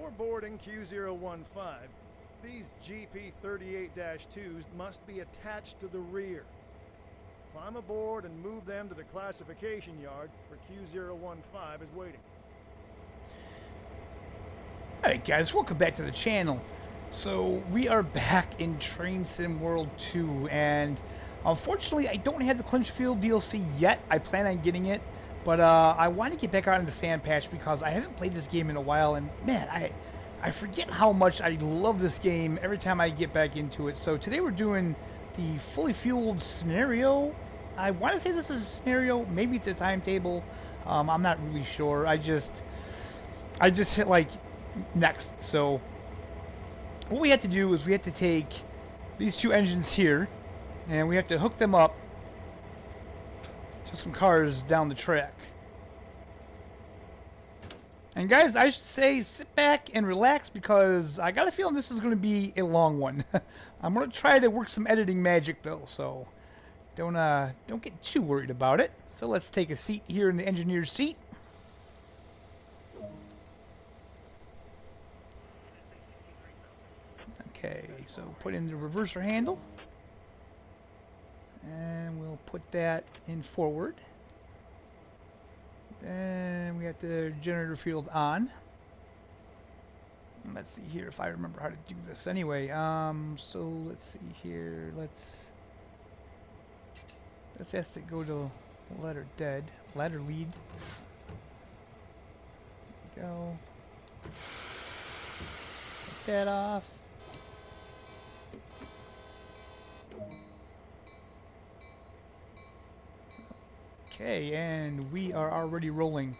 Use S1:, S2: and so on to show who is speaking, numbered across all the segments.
S1: Before boarding Q015, these GP38-2s must be attached to the rear. Climb aboard and move them to the classification yard where Q015 is waiting.
S2: Alright guys, welcome back to the channel. So we are back in Train Sim World 2, and unfortunately I don't have the Clinchfield DLC yet. I plan on getting it, but I want to get back out in the Sand Patch because I haven't played this game in a while, and man, I forget how much I love this game every time I get back into it. So today we're doing the fully fueled scenario. I want to say this is a scenario, maybe it's a timetable. I'm not really sure. I just hit like next. So what we have to do is we have to take these two engines here and we have to hook them up to some cars down the track. And guys, I should say sit back and relax because I got a feeling this is going to be a long one. I'm going to try to work some editing magic though, so don't get too worried about it. So let's take a seat here in the engineer's seat. Okay, so put in the reverser handle, and we'll put that in forward. Then we have the generator field on. Let's see here if I remember how to do this. Anyway, so let's see here. Let's has to go to ladder lead. There we go. Take that off. Okay, and we are already rolling.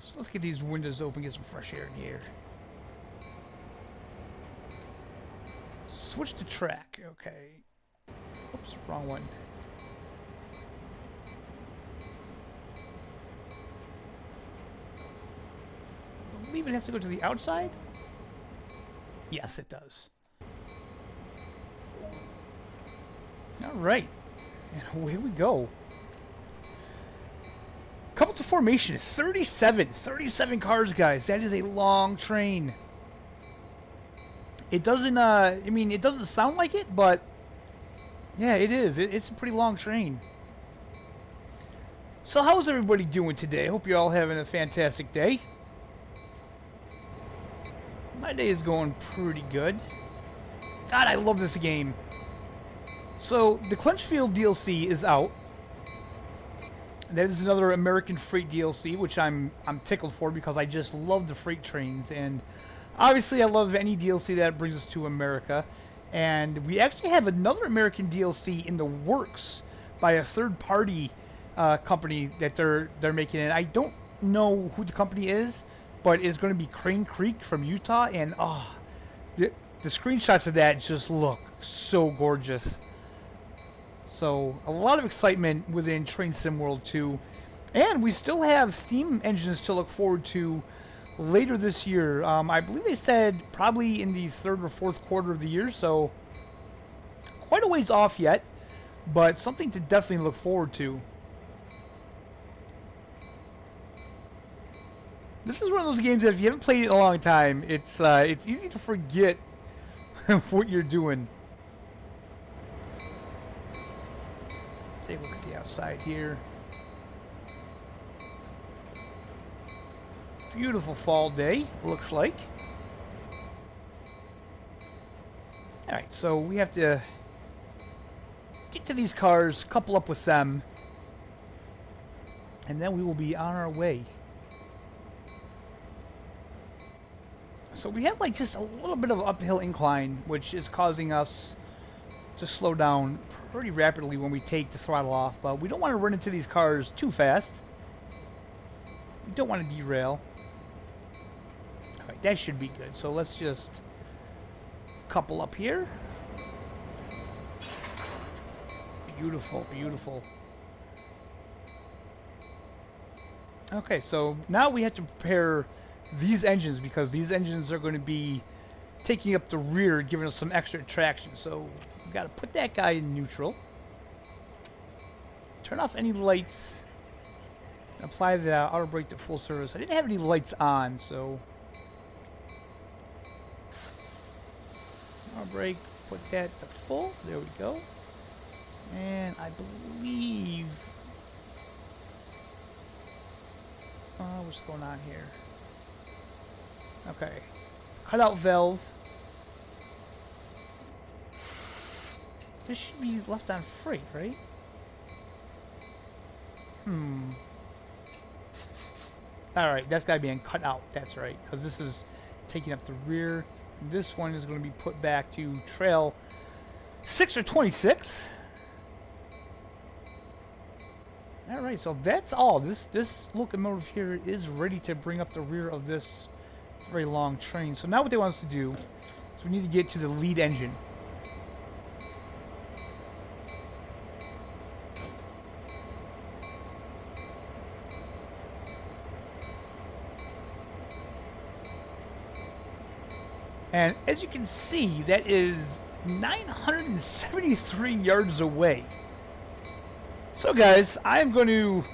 S2: So let's get these windows open, get some fresh air in here. Switch to track. Okay. Oops, wrong one. I believe it has to go to the outside? Yes, it does. Alright, and away we go. Couple to formation, 37 cars, guys. That is a long train. It doesn't, I mean, it doesn't sound like it, but yeah, it is. It's a pretty long train. So how's everybody doing today? I hope you're all having a fantastic day. My day is going pretty good. God, I love this game. So, the Clinchfield DLC is out. That is another American Freight DLC, which I'm tickled for because I just love the freight trains, and obviously I love any DLC that brings us to America. And we actually have another American DLC in the works by a third-party company that they're making it. I don't know who the company is, but it's going to be Crane Creek from Utah, and the screenshots of that just look so gorgeous. So, a lot of excitement within Train Sim World 2. And we still have Steam engines to look forward to later this year. I believe they said probably in the third or fourth quarter of the year, so quite a ways off yet, but something to definitely look forward to. This is one of those games that if you haven't played it in a long time, it's easy to forget what you're doing. Take a look at the outside here. Beautiful fall day, looks like. Alright, so we have to get to these cars, couple up with them, and then we will be on our way. So we have like just a little bit of an uphill incline, which is causing us to slow down pretty rapidly when we take the throttle off, but we don't want to run into these cars too fast. We don't want to derail. Alright, that should be good. So let's just couple up here. Beautiful, beautiful. Okay, so now we have to prepare these engines because these engines are going to be taking up the rear, giving us some extra traction. So we got to put that guy in neutral. Turn off any lights apply the auto brake to full service. I didn't have any lights on, so auto brake, put that to full. There we go. And I believe, what's going on here? Okay, cutout valve. This should be left on freight, right? Alright, that's gotta be in cutout. That's right, because this is taking up the rear. This one is going to be put back to trail 6 or 26. Alright, so that's all. This locomotive here is ready to bring up the rear of this very long train. So now what they want us to do is we need to get to the lead engine. And as you can see, that is 973 yards away. So guys, I am going to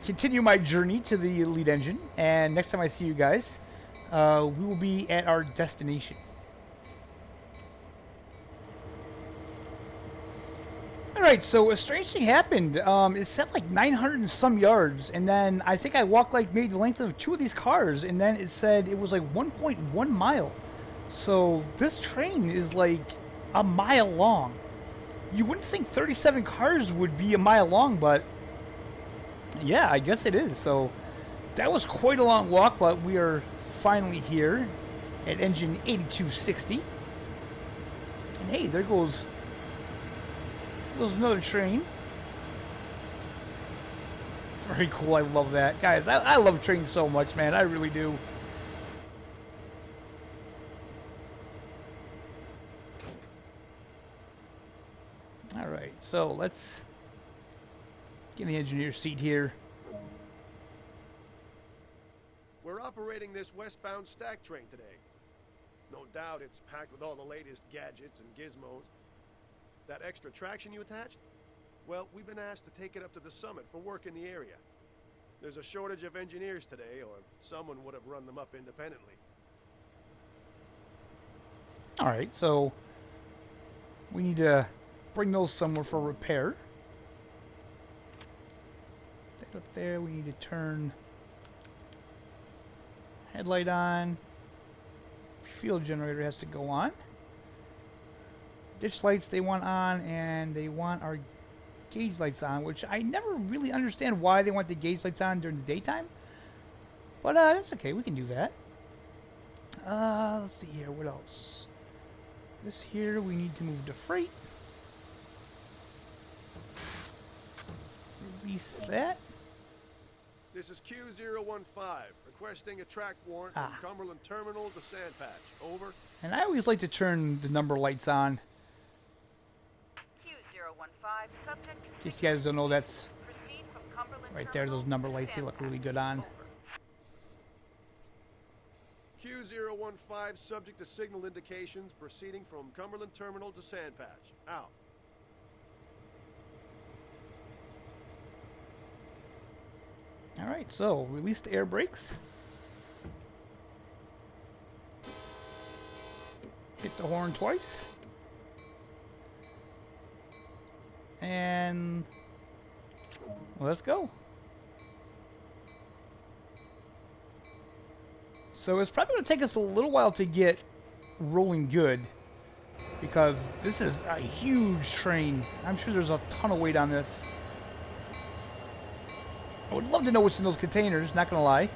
S2: continue my journey to the lead engine, and next time I see you guys, we will be at our destination. Alright, so a strange thing happened. It said like 900 and some yards, and then I think I walked like maybe the length of 2 of these cars, and then it said it was like 1.1 mile. So this train is like a mile long. You wouldn't think 37 cars would be a mile long, but yeah, I guess it is. So that was quite a long walk, but we are finally here at engine 8260. And hey, there goes another train. Very cool. I love that. Guys, I love trains so much, man. I really do. Alright, so let's get in the engineer's seat here.
S3: We're operating this westbound stack train today. No doubt it's packed with all the latest gadgets and gizmos. That extra traction you attached? Well, we've been asked to take it up to the summit for work in the area. There's a shortage of engineers today, or someone would have run them up independently.
S2: Alright, so we need to bring those somewhere for repair. That up there, we need to turn headlight on. Fuel generator has to go on. Ditch lights they want on, and they want our gauge lights on, which I never really understand why they want the gauge lights on during the daytime. But that's okay, we can do that. Let's see here, what else? This here, we need to move to freight. Release that.
S3: This is Q015, requesting a track warrant from Cumberland Terminal to Sandpatch. Over.
S2: And I always like to turn the number lights on.
S4: Q015, subject.
S2: In case you guys don't know, that's right there, those number lights, they look really good on.
S3: Q015, subject to signal indications, proceeding from Cumberland Terminal to Sandpatch. Out.
S2: Alright, so release the air brakes. Hit the horn twice. And let's go. So it's probably going to take us a little while to get rolling good, because this is a huge train. I'm sure there's a ton of weight on this. I would love to know what's in those containers, not gonna lie.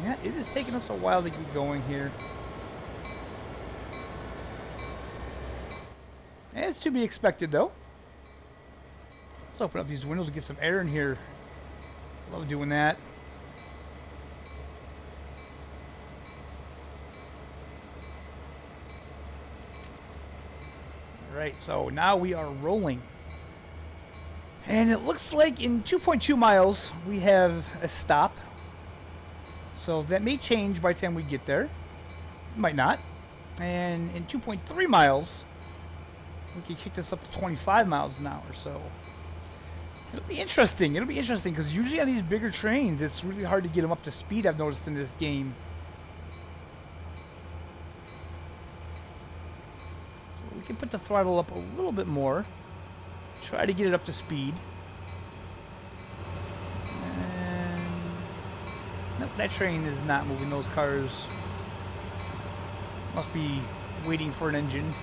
S2: Yeah, it is taking us a while to get going here. And it's to be expected, though. Let's open up these windows and get some air in here. Love doing that. Alright, so now we are rolling. And it looks like in 2.2 miles we have a stop. So that may change by the time we get there. Might not. And in 2.3 miles we can kick this up to 25 miles an hour. So it'll be interesting. It'll be interesting because usually on these bigger trains, it's really hard to get them up to speed. I've noticed in this game. So we can put the throttle up a little bit more. Try to get it up to speed. And nope, that train is not moving. Those cars must be waiting for an engine.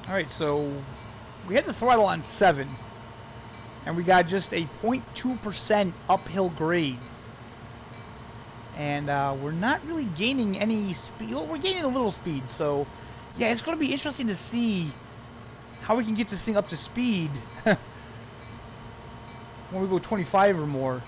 S2: Alright, so we had the throttle on 7, and we got just a 0.2% uphill grade. And we're not really gaining any speed. Well, we're gaining a little speed, so yeah, it's going to be interesting to see how we can get this thing up to speed when we go 25 or more.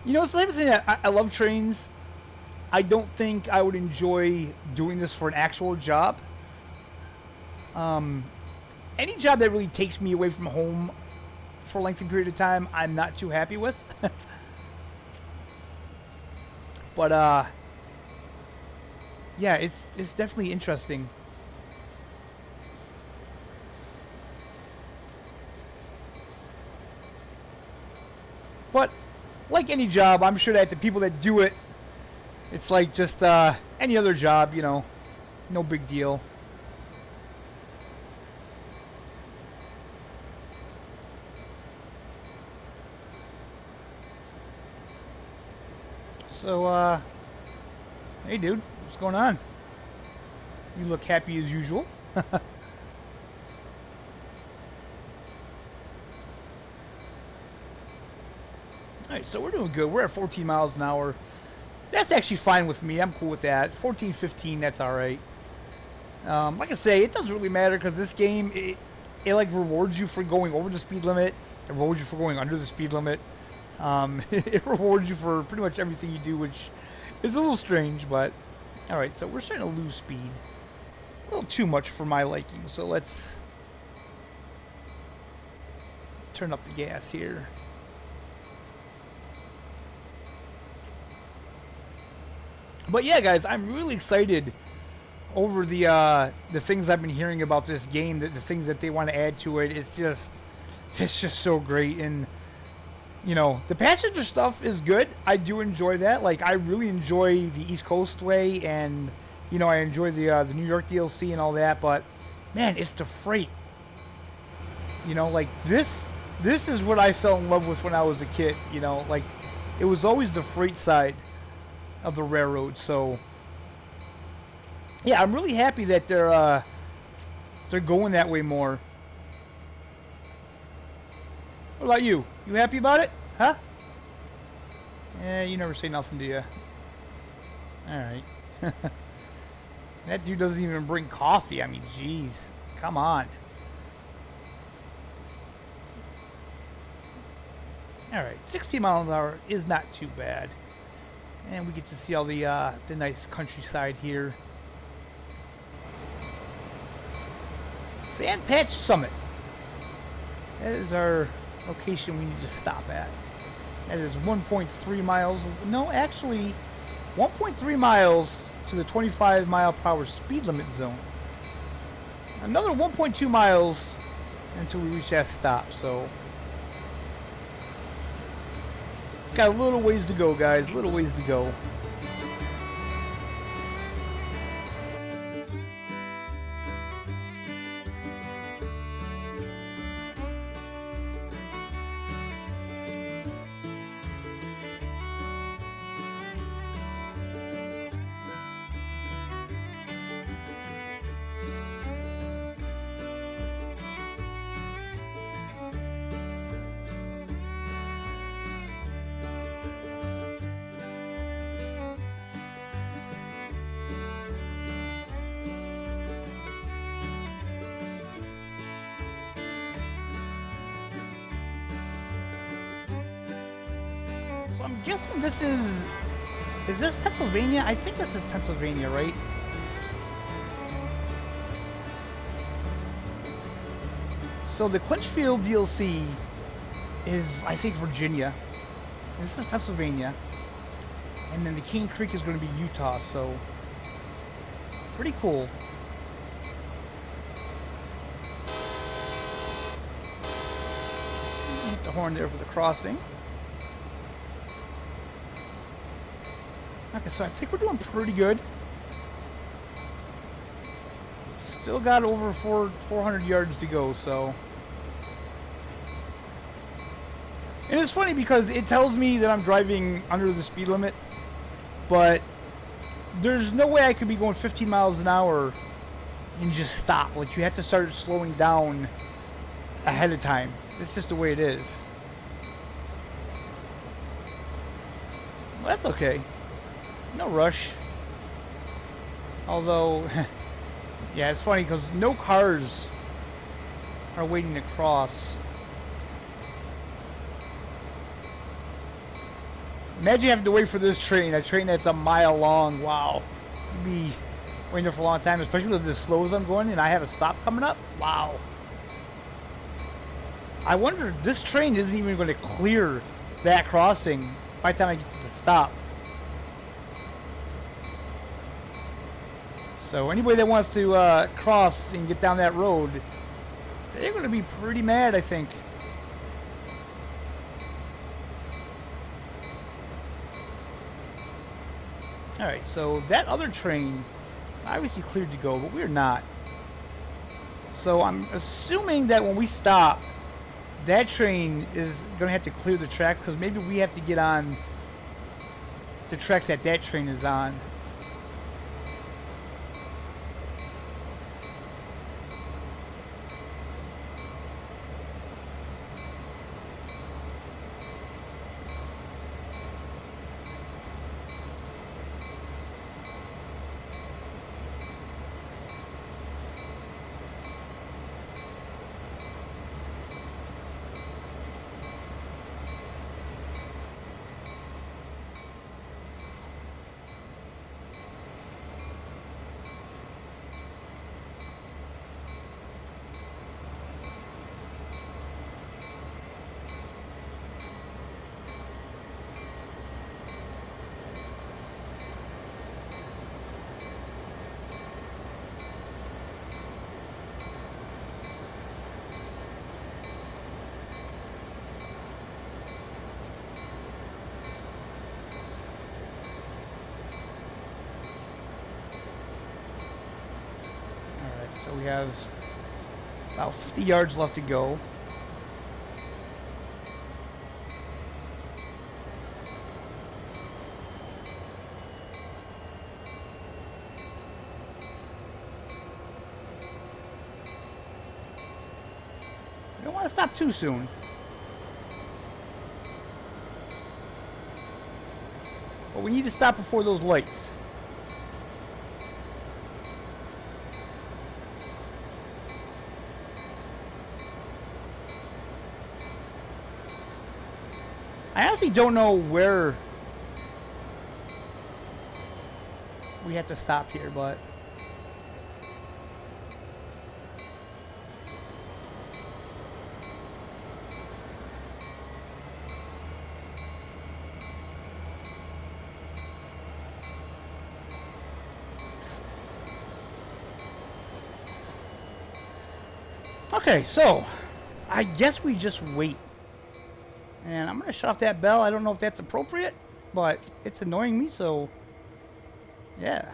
S2: You know, it's the type of thing that I love trains. I don't think I would enjoy doing this for an actual job. Any job that really takes me away from home for a lengthy period of time, I'm not too happy with. But yeah, it's definitely interesting. But like any job, I'm sure that the people that do it, it's like just any other job, you know, no big deal. So, hey dude, what's going on? You look happy as usual. Alright, so we're doing good. We're at 14 miles an hour. That's actually fine with me. I'm cool with that. 14, 15, that's alright. Like I say, it doesn't really matter because this game, it like rewards you for going over the speed limit. It rewards you for going under the speed limit. It rewards you for pretty much everything you do, which is a little strange, but alright, so we're starting to lose speed. A little too much for my liking, so let's turn up the gas here. But yeah, guys, I'm really excited over the things I've been hearing about this game, the things that they want to add to it. It's just so great. And you know, the passenger stuff is good. I do enjoy that. Like, I really enjoy the East Coast way, and you know, I enjoy the New York DLC and all that. But man, it's the freight. You know, like this is what I fell in love with when I was a kid. You know, like it was always the freight side of the railroad. So yeah, I'm really happy that they're going that way more. What about you? You happy about it? Huh? Yeah, you never say nothing, do you? Alright. That dude doesn't even bring coffee. I mean, jeez. Come on. Alright, 16 miles an hour is not too bad. And we get to see all the nice countryside here. Sand Patch Summit. That is our location we need to stop at. That is 1.3 miles. No, actually, 1.3 miles to the 25 mile per hour speed limit zone. Another 1.2 miles until we reach that stop. So, got a little ways to go, guys. A little ways to go. So I'm guessing this is this Pennsylvania? I think this is Pennsylvania, right? So the Clinchfield DLC is, I think, Virginia. This is Pennsylvania. And then the Cane Creek is going to be Utah, so pretty cool. Hit the horn there for the crossing. Okay, so I think we're doing pretty good. Still got over 400 yards to go, so. And it's funny because it tells me that I'm driving under the speed limit, but there's no way I could be going 15 miles an hour and just stop. Like, you have to start slowing down ahead of time. It's just the way it is. Well, that's okay. No rush. Although, yeah, it's funny because no cars are waiting to cross. Imagine having to wait for this train, a train that's a mile long. Wow. You'd be waiting there for a long time, especially with as slow as I'm going and I have a stop coming up. Wow. I wonder if this train isn't even going to clear that crossing by the time I get to the stop. So anybody that wants to cross and get down that road, they're going to be pretty mad, I think. Alright, so that other train is obviously cleared to go, but we're not. So I'm assuming that when we stop, that train is going to have to clear the tracks, because maybe we have to get on the tracks that that train is on. So we have about 50 yards left to go. We don't want to stop too soon. But we need to stop before those lights. I honestly don't know where we have to stop here, but okay, so I guess we just wait. And I'm going to shut off that bell. I don't know if that's appropriate, but it's annoying me, so yeah.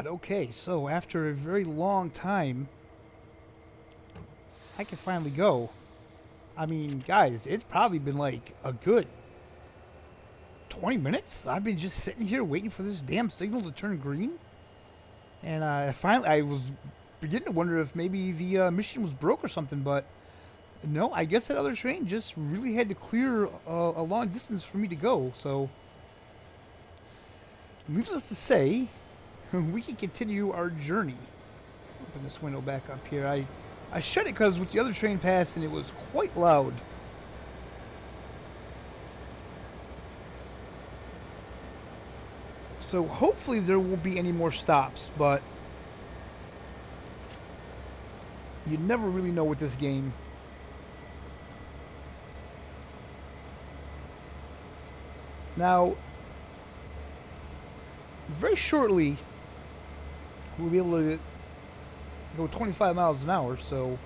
S2: God, okay, so after a very long time, I can finally go. I mean, guys, it's probably been like a good 20 minutes. I've been just sitting here waiting for this damn signal to turn green. And finally, I was beginning to wonder if maybe the mission was broke or something, but no, I guess that other train just really had to clear a long distance for me to go, so needless to say, we can continue our journey. Open this window back up here. I shut it because with the other train passing, it was quite loud. So hopefully there won't be any more stops, but you never really know with this game. Now, very shortly, we'll be able to go 25 miles an hour, so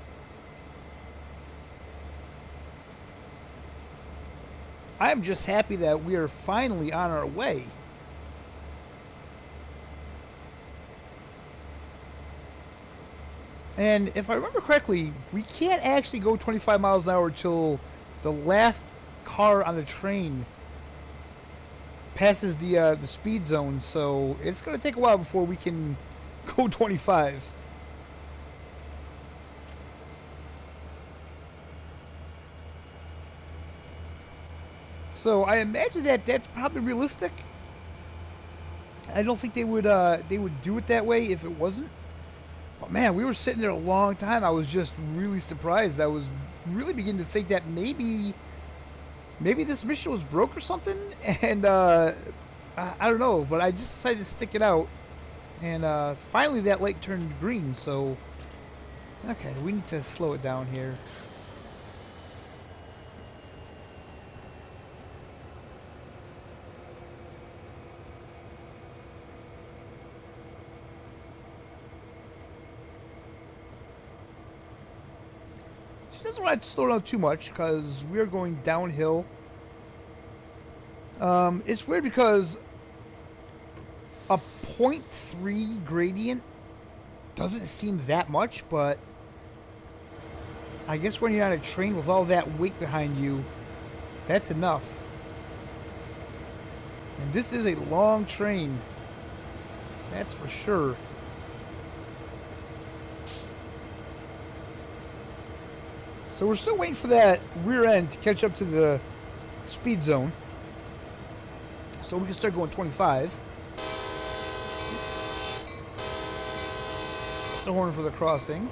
S2: I'm just happy that we are finally on our way. And if I remember correctly, we can't actually go 25 miles an hour until the last car on the train passes the speed zone, so it's going to take a while before we can go 25. So I imagine that that's probably realistic. I don't think they would do it that way if it wasn't. But man, we were sitting there a long time. I was just really surprised. I was really beginning to think that maybe this mission was broke or something. And I don't know, but I just decided to stick it out. And finally that light turned green, so okay, we need to slow it down here. She doesn't want to slow down too much because we are going downhill. It's weird because a 0.3 gradient doesn't seem that much, but I guess when you're on a train with all that weight behind you, that's enough. And this is a long train, that's for sure. So we're still waiting for that rear end to catch up to the speed zone, so we can start going 25. The horn for the crossing.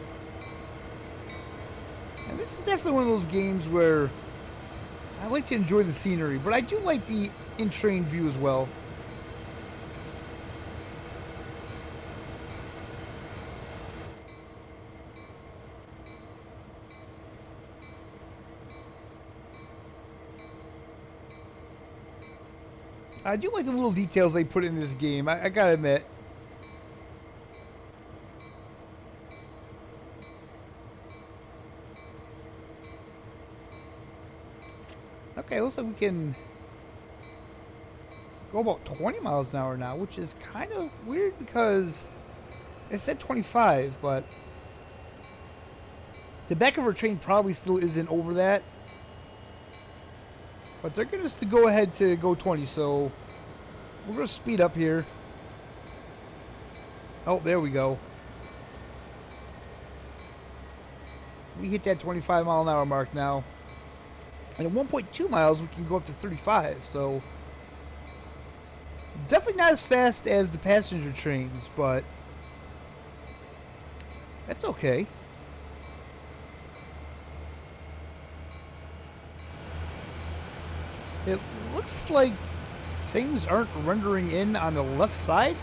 S2: And this is definitely one of those games where I like to enjoy the scenery, but I do like the in-train view as well. I do like the little details they put in this game, I gotta admit. Okay, looks like we can go about 20 miles an hour now, which is kind of weird because it said 25, but the back of our train probably still isn't over that. But they're going to go ahead to go 20, so we're going to speed up here. Oh, there we go. We hit that 25 mile an hour mark now. And at 1.2 miles, we can go up to 35, so definitely not as fast as the passenger trains, but that's okay. It looks like things aren't rendering in on the left side,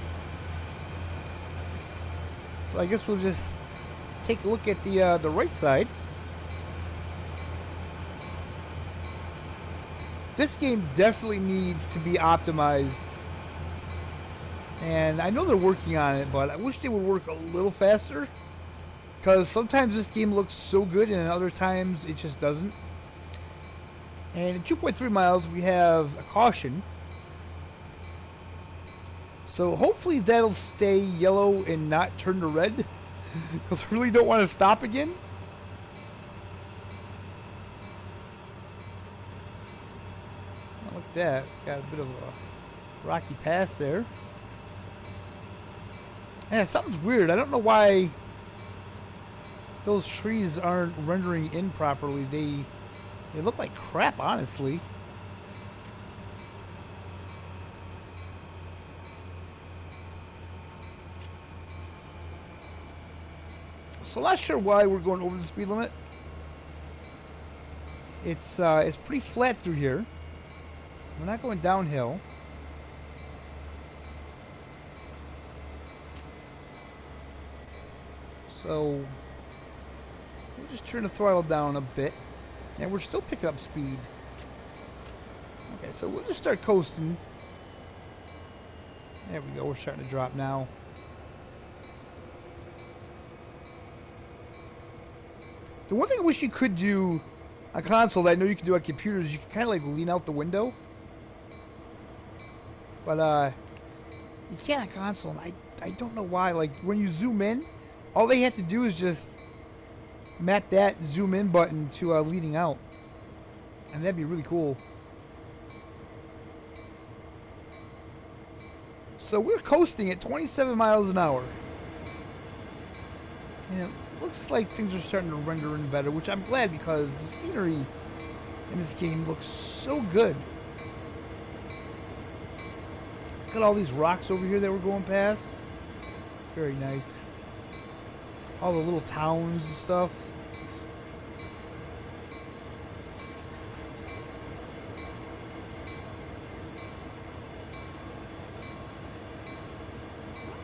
S2: so I guess we'll just take a look at the right side. This game definitely needs to be optimized, and I know they're working on it, but I wish they would work a little faster, because sometimes this game looks so good and other times it just doesn't. And at 2.3 miles we have a caution, So hopefully that'll stay yellow and not turn to red. Because I really don't want to stop again. Oh, look at that. Got a bit of a rocky pass there. Yeah, something's weird. I don't know why those trees aren't rendering in properly. They look like crap, honestly. So I'm not sure why we're going over the speed limit. It's pretty flat through here. We're not going downhill. So we'll just turn the throttle down a bit. And we're still picking up speed. Okay, so we'll just start coasting. There we go, we're starting to drop now. The one thing I wish you could do on console that I know you can do on computers, you can kind of like lean out the window. But you can't on console, and I don't know why. Like when you zoom in, all they have to do is just map that zoom in button to leaning out. And that'd be really cool. So we're coasting at 27 miles an hour. And it looks like things are starting to render in better, which I'm glad because the scenery in this game looks so good. Look at all these rocks over here that we're going past. Very nice. All the little towns and stuff.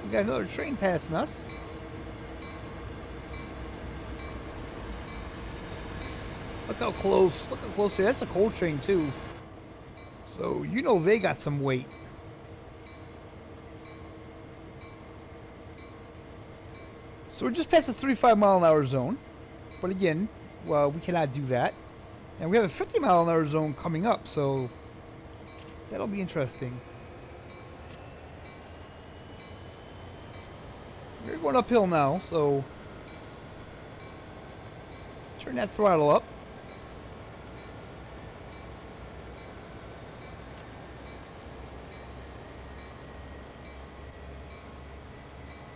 S2: We got another train passing us. Look how close. Look how close here. That's a coal train too. So you know they got some weight. So we're just past the 35 mile an hour zone. But again, well, we cannot do that. And we have a 50 mile an hour zone coming up, so that'll be interesting. We're going uphill now, so turn that throttle up.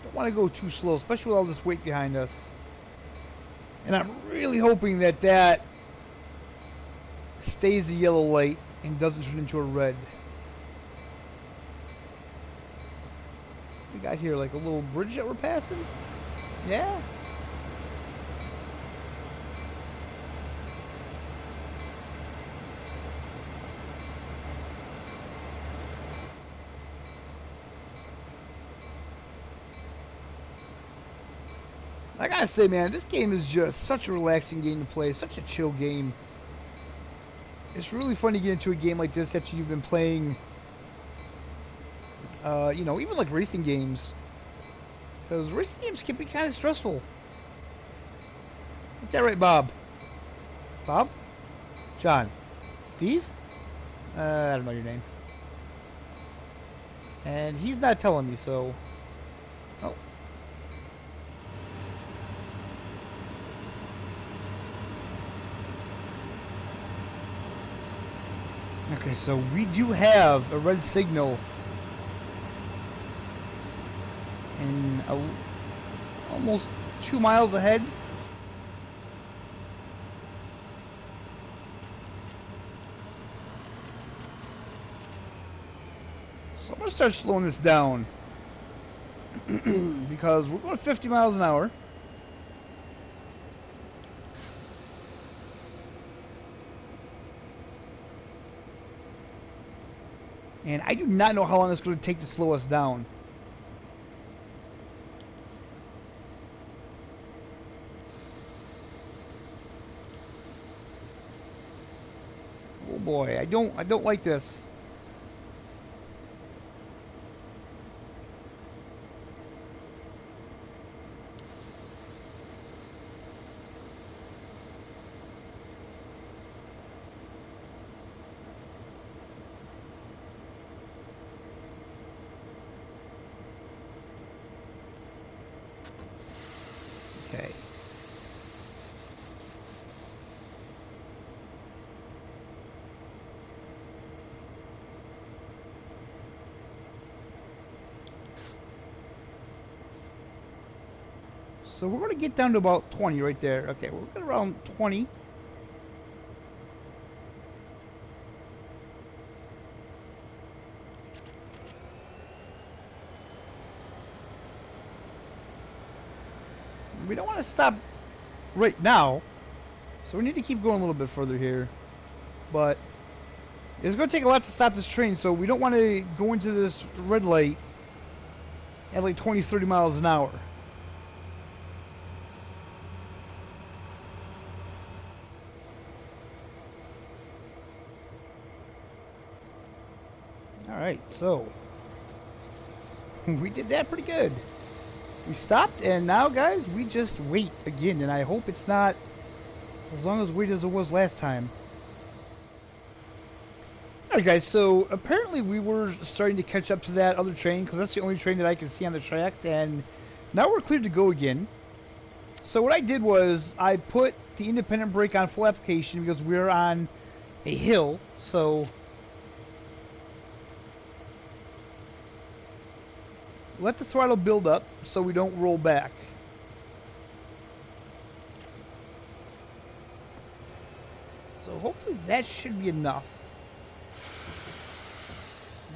S2: Don't want to go too slow, especially with all this weight behind us. And I'm really hoping that that stays a yellow light and doesn't turn into a red. We got here like a little bridge that we're passing. Yeah. I gotta say, man, this game is just such a relaxing game to play, such a chill game. It's really fun to get into a game like this after you've been playing, you know, even like racing games. Because racing games can be kind of stressful. Is that right, Bob? Bob? John? Steve? I don't know your name. And he's not telling me, so... Oh. Okay, so we do have a red signal in almost 2 miles ahead. So I'm going to start slowing this down because we're going 50 miles an hour. And I do not know how long it's going to take to slow us down. Oh boy, I don't like this. Okay. So we're going to get down to about 20 right there. Okay, we're at around 20. We don't want to stop right now, so we need to keep going a little bit further here. But it's going to take a lot to stop this train, so we don't want to go into this red light at like 20, 30 miles an hour. Alright, so we did that pretty good. We stopped, and now, guys, we just wait again, and I hope it's not as long as wait as it was last time. Alright, guys, so apparently we were starting to catch up to that other train, because that's the only train that I can see on the tracks, and now we're cleared to go again. So what I did was I put the independent brake on full application because we're on a hill, so let the throttle build up so we don't roll back. So hopefully that should be enough.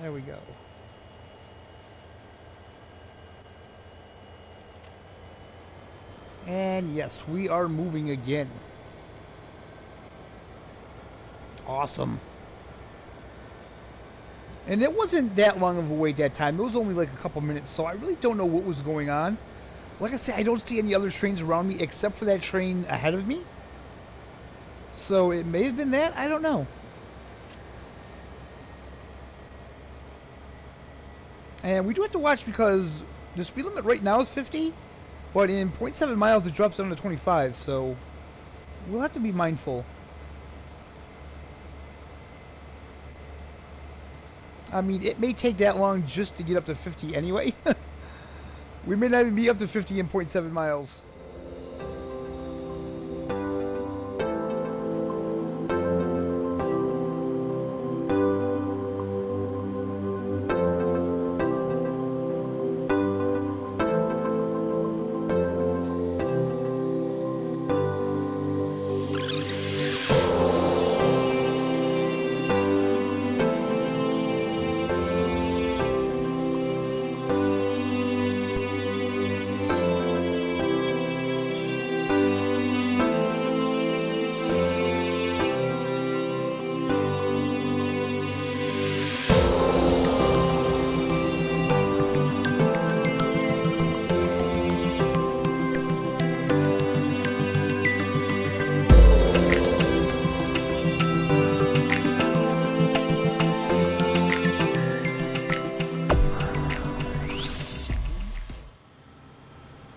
S2: There we go. And yes, we are moving again. Awesome. And it wasn't that long of a wait that time. It was only like a couple minutes, so I really don't know what was going on. Like I said, I don't see any other trains around me except for that train ahead of me. So it may have been that. I don't know. And we do have to watch because the speed limit right now is 50, but in 0.7 miles it drops down to 25, so we'll have to be mindful. I mean, it may take that long just to get up to 50 anyway. We may not even be up to 50 in 0.7 miles.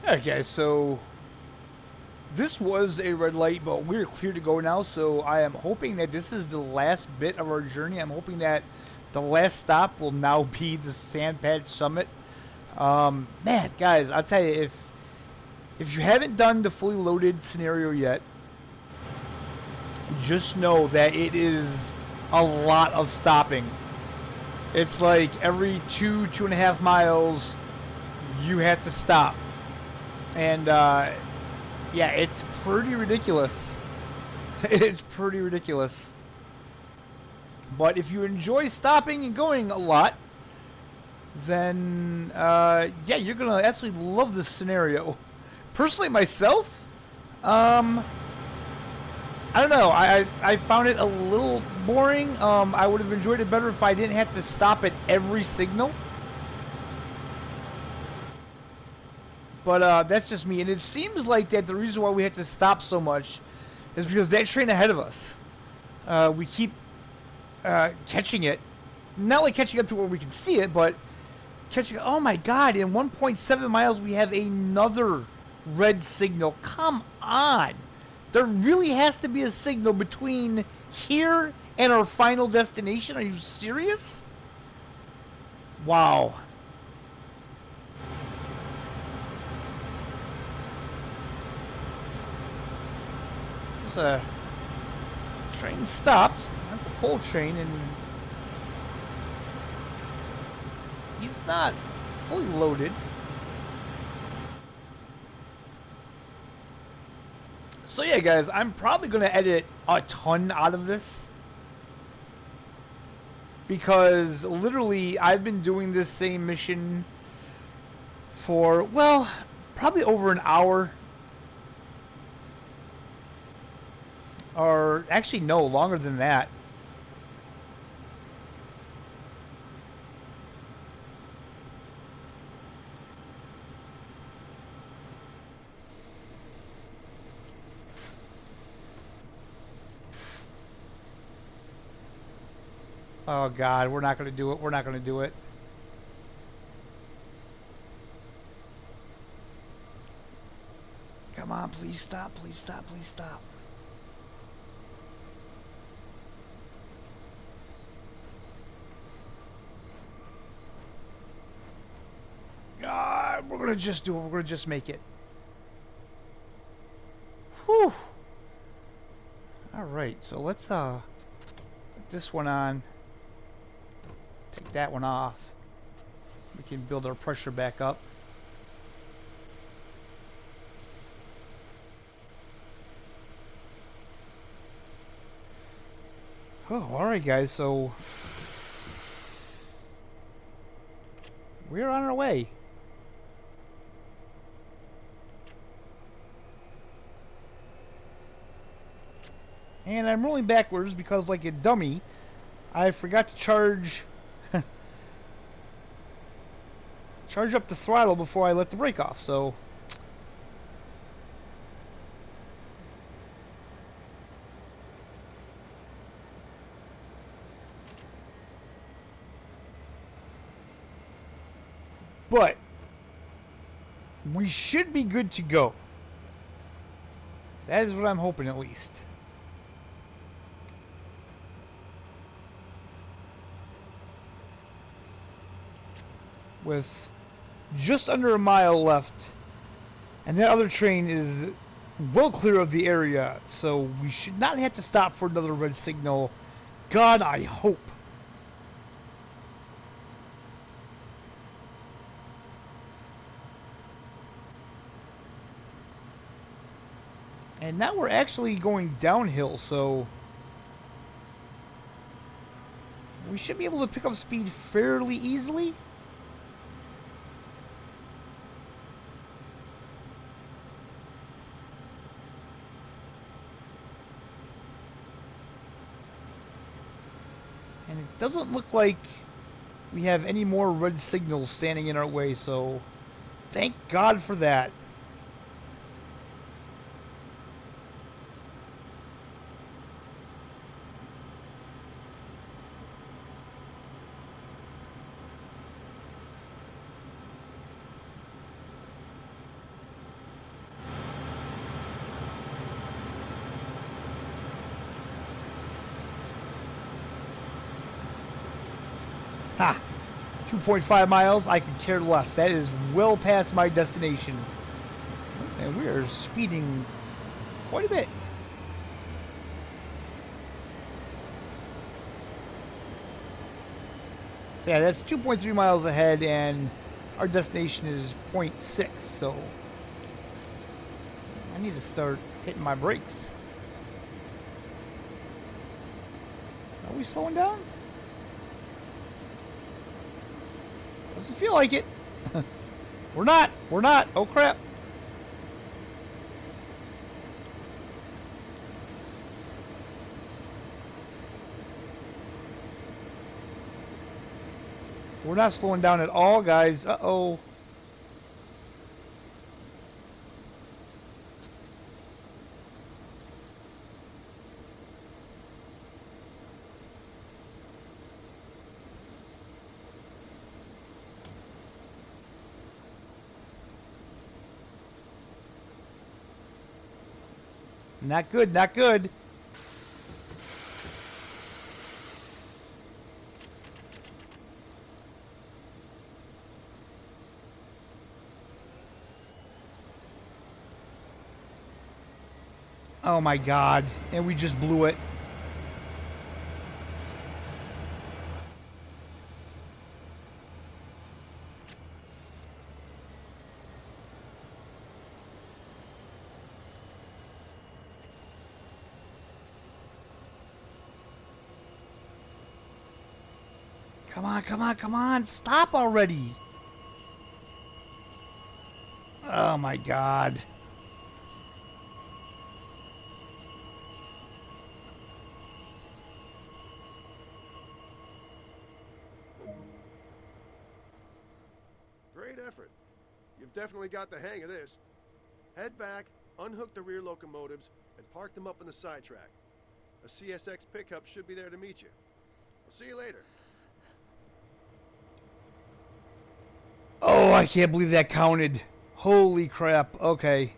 S2: Alright guys, so this was a red light, but we're clear to go now, so I am hoping that this is the last bit of our journey. I'm hoping that the last stop will now be the Sand Patch Summit. Man, guys, I'll tell you, if you haven't done the fully loaded scenario yet, just know that it is a lot of stopping. It's like every 2.5 miles, you have to stop. And, yeah, it's pretty ridiculous. It's pretty ridiculous. But if you enjoy stopping and going a lot, then, yeah, you're going to absolutely love this scenario. Personally, myself, I don't know. I found it a little boring. I would have enjoyed it better if I didn't have to stop at every signal. But that's just me, and it seems like that the reason why we had to stop so much is because that train ahead of us, we keep catching it, not like catching up to where we can see it, but catching. Oh my God! In 1.7 miles, we have another red signal. Come on! There really has to be a signal between here and our final destination. Are you serious? Wow. There's a train stopped. That's a coal train, and he's not fully loaded. So yeah, guys, I'm probably going to edit a ton out of this. Because literally, I've been doing this same mission for, well, probably over an hour. Or actually, no, longer than that. Oh God, we're not going to do it. We're not going to do it. Come on, please stop, please stop, please stop. God, we're going to just do it. We're going to just make it. Whew. Alright, so let's put this one on. Take that one off. We can build our pressure back up. Oh, alright guys, so we're on our way. And I'm rolling backwards because, like a dummy, I forgot to charge charge up the throttle before I let the brake off, so but we should be good to go. That is what I'm hoping, at least. With just under a mile left, and that other train is well clear of the area, so we should not have to stop for another red signal. God, I hope. And now we're actually going downhill, so we should be able to pick up speed fairly easily. And it doesn't look like we have any more red signals standing in our way, so thank God for that. Ha! 2.5 miles, I could care less. That is well past my destination. And we are speeding quite a bit. So yeah, that's 2.3 miles ahead, and our destination is 0.6, so I need to start hitting my brakes. Are we slowing down? Doesn't feel like it. We're not. We're not. Oh crap. We're not slowing down at all, guys. Uh-oh. Not good, not good. Oh my god. And we just blew it. Come on, come on, come on. Stop already. Oh my god.
S3: Great effort. You've definitely got the hang of this. Head back, unhook the rear locomotives, and park them up on the sidetrack. A CSX pickup should be there to meet you. I'll see you later.
S2: Oh, I can't believe that counted. Holy crap. Okay.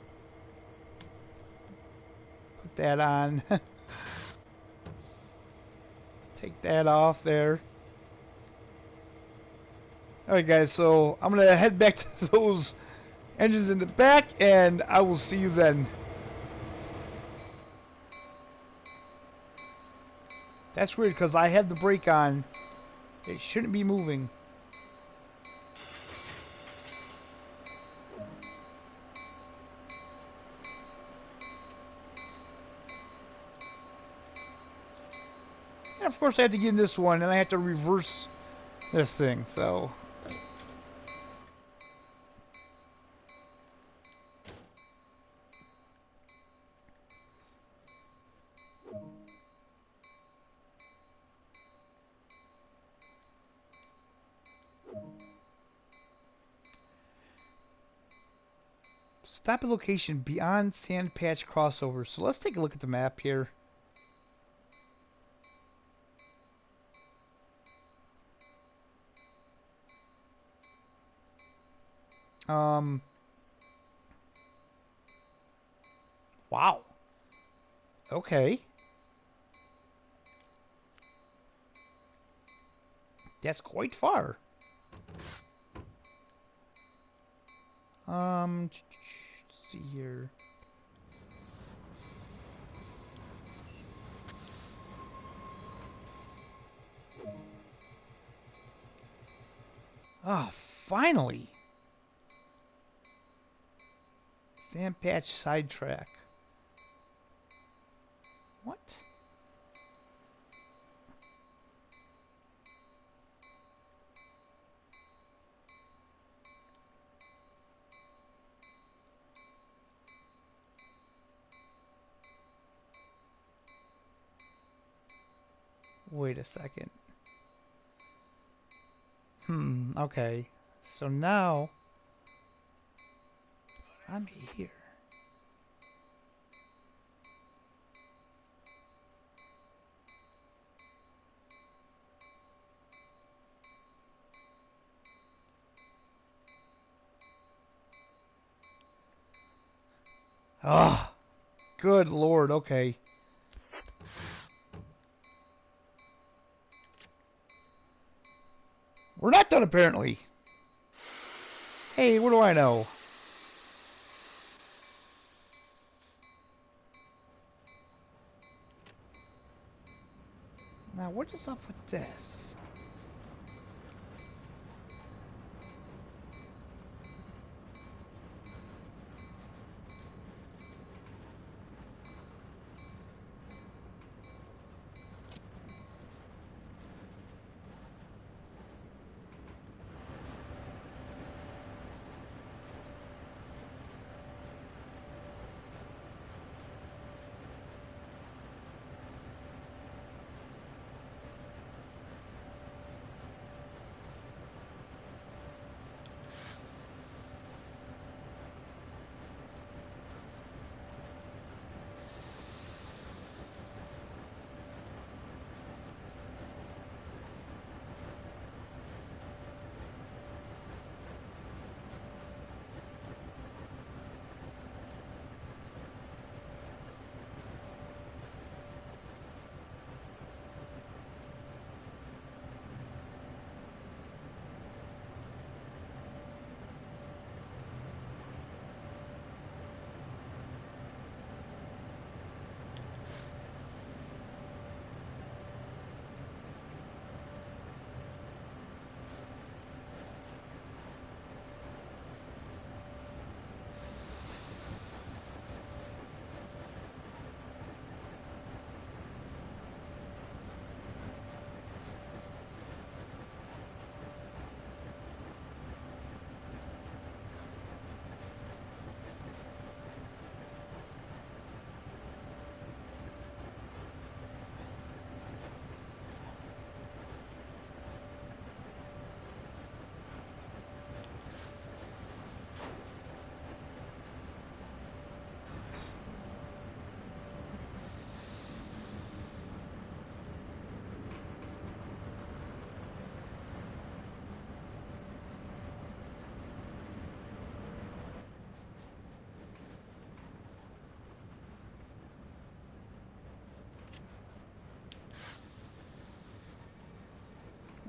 S2: Put that on. Take that off there. Alright guys, so I'm going to head back to those engines in the back, and I will see you then. That's weird because I had the brake on. It shouldn't be moving. And of course I have to get in this one, and I have to reverse this thing, so... Stop at location beyond Sand Patch crossover. So let's take a look at the map here. Wow. Okay. That's quite far. Let's see here. Ah, finally. Sand Patch sidetrack. What? Wait a second. Okay. So now I'm here. Ah, good lord, okay. We're not done apparently. Hey, what do I know? Now, what is up with this?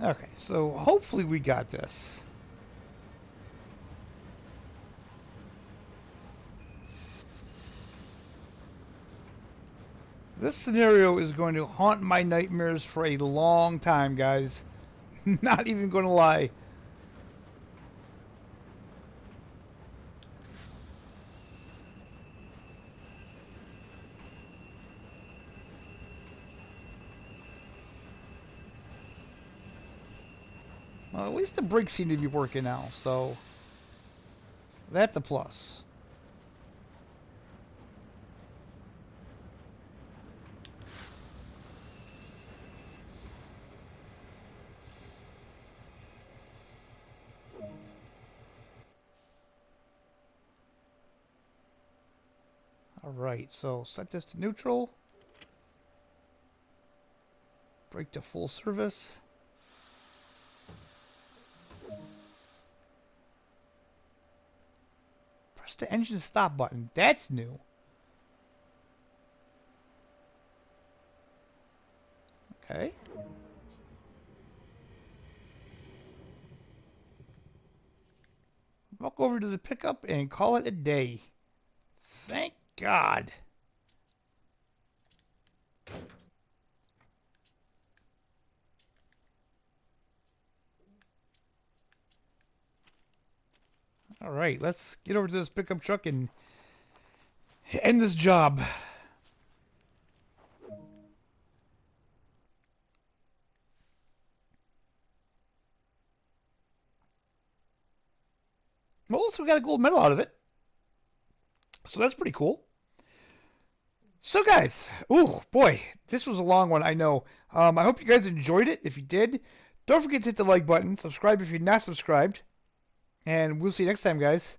S2: Okay, so hopefully we got this. This scenario is going to haunt my nightmares for a long time, guys. Not even going to lie. Well, at least the brakes seem to be working now, so that's a plus. Alright, so set this to neutral. Brake to full service. Press the engine stop button. That's new. Okay. Walk over to the pickup and call it a day. Thank God. All right, let's get over to this pickup truck and end this job. Well, so we got a gold medal out of it. So that's pretty cool. So guys, ooh, boy, this was a long one, I know. I hope you guys enjoyed it. If you did, don't forget to hit the like button. Subscribe if you're not subscribed. And we'll see you next time, guys.